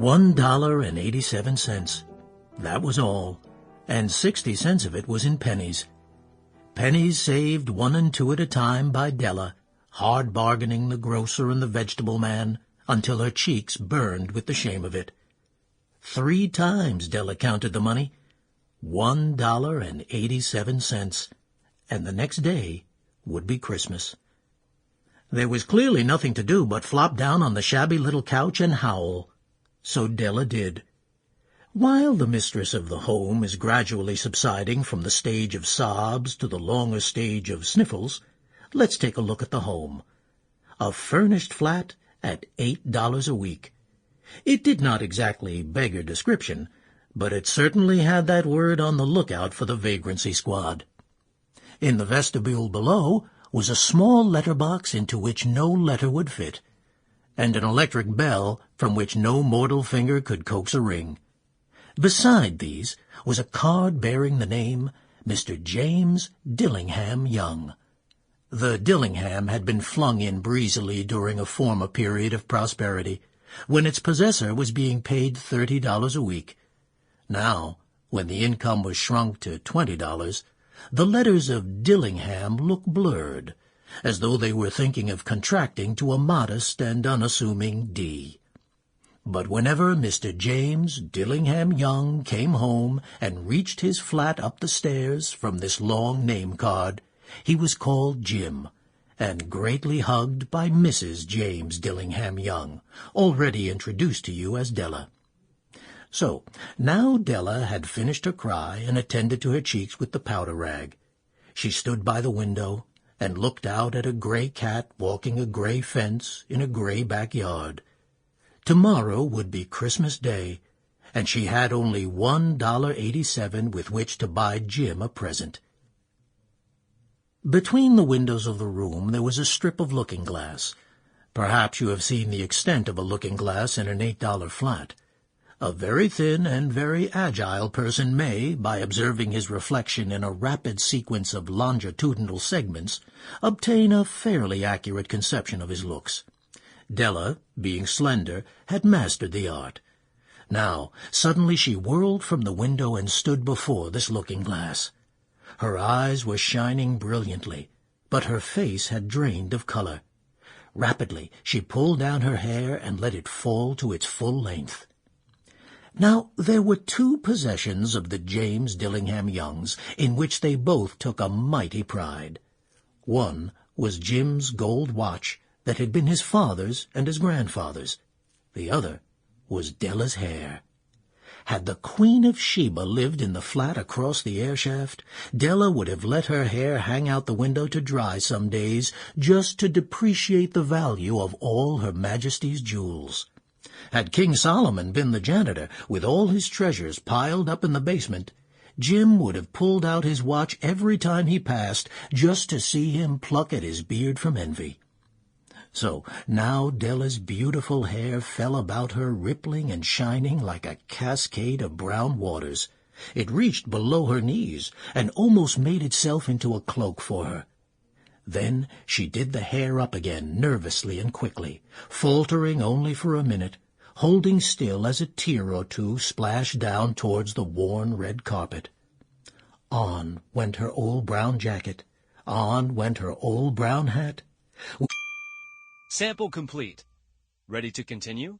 $1.87. That was all, and 60 cents of it was in pennies. Pennies saved 1 and 2 at a time by Della, hard bargaining the grocer and the vegetable man until her cheeks burned with the shame of it. 3 times Della counted the money, $1.87, and the next day would be Christmas. There was clearly nothing to do but flop down on the shabby little couch and howl. So Della did. While the mistress of the home is gradually subsiding from the stage of sobs to the longer stage of sniffles, let's take a look at the home. A furnished flat at $8 a week. It did not exactly beggar description, but it certainly had that word on the lookout for the vagrancy squad. In the vestibule below was a small letterbox into which no letter would fit, and an electric bell from which no mortal finger could coax a ring. Beside these was a card bearing the name Mr. James Dillingham Young. The Dillingham had been flung in breezily during a former period of prosperity, when its possessor was being paid $30 a week. Now, when the income was shrunk to $20, the letters of Dillingham looked blurred, as though they were thinking of contracting to a modest and unassuming D. But whenever Mr. James Dillingham Young came home and reached his flat up the stairs from this long name card, he was called Jim, and greatly hugged by Mrs. James Dillingham Young, already introduced to you as Della. So, now Della had finished her cry and attended to her cheeks with the powder rag. She stood by the window and looked out at a gray cat walking a gray fence in a gray backyard. Tomorrow would be Christmas Day, and she had only $1.87 with which to buy Jim a present. Between the windows of the room there was a strip of looking-glass. Perhaps you have seen the extent of a looking-glass in an $8 flat. A very thin and very agile person may, by observing his reflection in a rapid sequence of longitudinal segments, obtain a fairly accurate conception of his looks. Della, being slender, had mastered the art. Now, suddenly she whirled from the window and stood before this looking-glass. Her eyes were shining brilliantly, but her face had drained of color. Rapidly she pulled down her hair and let it fall to its full length. Now, there were 2 possessions of the James Dillingham Youngs in which they both took a mighty pride. One was Jim's gold watch that had been his father's and his grandfather's. The other was Della's hair. Had the Queen of Sheba lived in the flat across the air shaft, Della would have let her hair hang out the window to dry some days, just to depreciate the value of all Her Majesty's jewels. Had King Solomon been the janitor, with all his treasures piled up in the basement, Jim would have pulled out his watch every time he passed, just to see him pluck at his beard from envy. So now Della's beautiful hair fell about her, rippling and shining like a cascade of brown waters. It reached below her knees, and almost made itself into a cloak for her. Then she did the hair up again nervously and quickly, faltering only for a minute, holding still as a tear or 2 splashed down towards the worn red carpet. On went her old brown jacket. On went her old brown hat. Sample complete. Ready to continue?